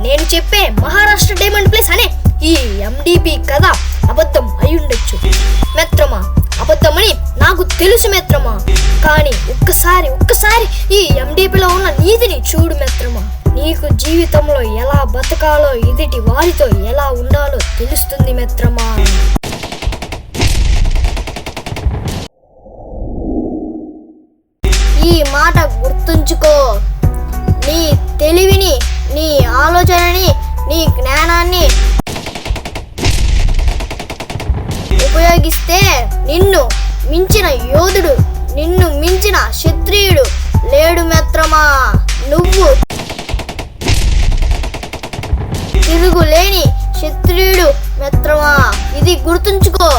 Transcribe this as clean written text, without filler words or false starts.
నేను చెప్పే Maharashtra diamond place అనే ఈ ఎండిపి కథ అబద్ధం అయ్యుండొచ్చు మిత్రమా. అబద్ధమని నాకు తెలుసు మిత్రమా. కానీ ఒక్కసారి ఈ ఎండిపిలో ఉన్న నీతిని చూడు మిత్రమా. నీకు జీవితంలో ఎలా బతకాలో, ఎదుటి వారితో ఎలా ఉండాలో తెలుస్తుంది మిత్రమా. ఈ మాట గుర్తుంచుకో. నీ తెలివిని, నీ ఆలోచనని, నీ జ్ఞానాన్ని ఉపయోగిస్తే నిన్ను మించిన యోధుడు, నిన్ను మించిన క్షత్రియుడు లేడు మిత్రమా. నువ్వు తిరుగులేని క్షత్రియుడు మిత్రమా. ఇది గుర్తుంచుకో.